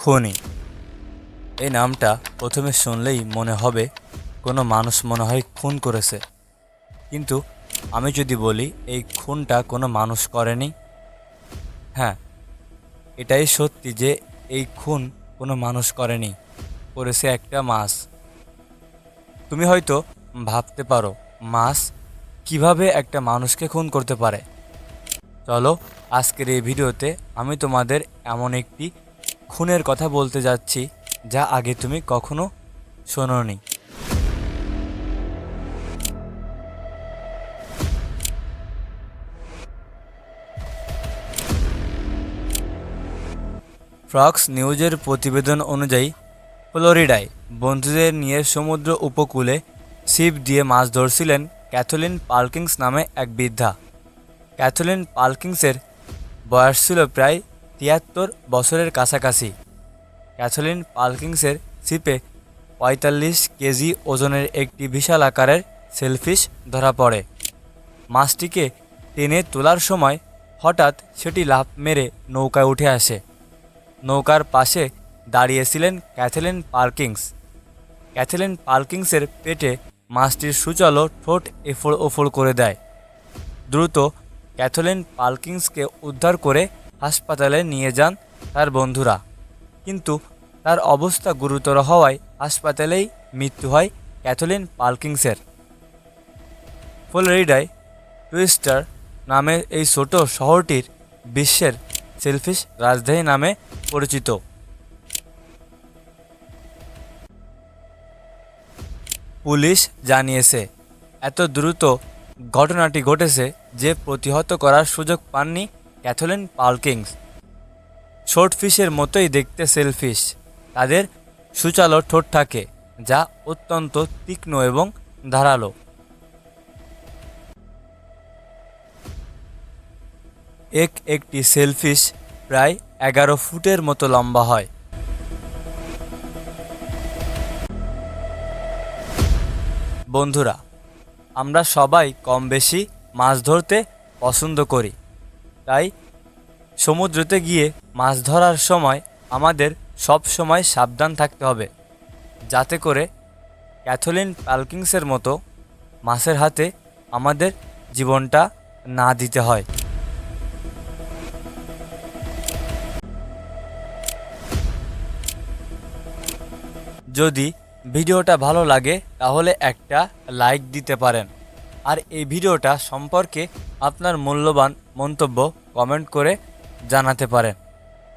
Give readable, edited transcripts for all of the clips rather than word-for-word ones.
খুনি। এই নামটা প্রথমে শুনলেই মনে হবে কোনো মানুষ মনে হয় খুন করেছে, কিন্তু আমি যদি বলি এই খুনটা কোনো মানুষ করেনি, হ্যাঁ, এটাই সত্যি যে এই খুন কোনো মানুষ করেনি, করেছে একটা মাছ। তুমি হয়তো ভাবতে পারো মাছ কিভাবে একটা মানুষকে খুন করতে পারে। চলো, আজকের এই ভিডিওতে আমি তোমাদের এমন একটি খুনের কথা বলতে যাচ্ছি যা আগে তুমি কখনো শোনোনি। ফক্স নিউজের প্রতিবেদন অনুযায়ী ফ্লোরিডায় বন্ধুদের নিয়ে সমুদ্র উপকূলে ছিপ দিয়ে মাছ ধরছিলেন ক্যাথলিন পালকিংস নামে এক বৃদ্ধা। ক্যাথলিন পালকিংসের বয়স ছিল প্রায় ৭৩ বছরের কাছাকাছি। ক্যাথলিন পালকিংসের ছিপে ৪৫ কেজি ওজনের একটি বিশাল আকারের সেলফিশ ধরা পড়ে। মাছটিকে টেনে তোলার সময় হঠাৎ সেটি লাফ মেরে নৌকায় উঠে আসে। নৌকার পাশে দাঁড়িয়েছিলেন ক্যাথলিন পালকিংস। ক্যাথলিন পালকিংসের পেটে মাছটির সূচালো ঠোঁট এফোড় ওফোড় করে দেয়। দ্রুত ক্যাথলিন পালকিংসকে উদ্ধার করে হাসপাতালে নিয়ে যান তার বন্ধুরা, কিন্তু তার অবস্থা গুরুতর হওয়ায় হাসপাতালেই মৃত্যু হয় ক্যাথলিন পালকিংসের। ফ্লোরিডায় টুইস্টার নামের এই ছোট শহরটির বিশ্বের সেলফিশ রাজধানী নামে পরিচিত। পুলিশ জানিয়েছে এত দ্রুত ঘটনাটি ঘটেছে যে প্রতিহত করার সুযোগ পাননি ক্যাথলিন পালকিংস। শর্টফিশের মতোই দেখতে সেলফিশ, তাদের সূচালো ঠোঁট থাকে যা অত্যন্ত তীক্ষ্ণ এবং ধারালো। একটি সেলফিশ প্রায় ১১ ফুটের মতো লম্বা হয়। বন্ধুরা, আমরা সবাই কম বেশি মাছ ধরতে পছন্দ করি, তাই সমুদ্রতে গিয়ে মাছ ধরার সময় আমাদের সব সময় সাবধান থাকতে হবে, যাতে করে ক্যাথলিন পালকিংসের মতো মাছের হাতে আমাদের জীবনটা না দিতে হয়। যদি ভিডিওটা ভালো লাগে তাহলে একটা লাইক দিতে পারেন, আর এই ভিডিওটা সম্পর্কে আপনার মূল্যবান মন্তব্য কমেন্ট করে জানাতে পারেন।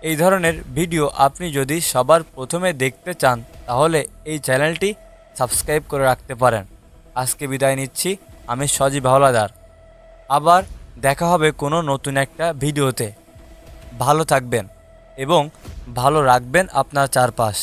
এই ধরনের ভিডিও আপনি যদি সবার প্রথমে দেখতে চান তাহলে এই চ্যানেলটি সাবস্ক্রাইব করে রাখতে পারেন। আজকে বিদায় নিচ্ছি, আমি সজীব হাওলাদার। আবার দেখা হবে কোনো নতুন একটা ভিডিওতে। ভালো থাকবেন এবং ভালো রাখবেন আপনার চারপাশ।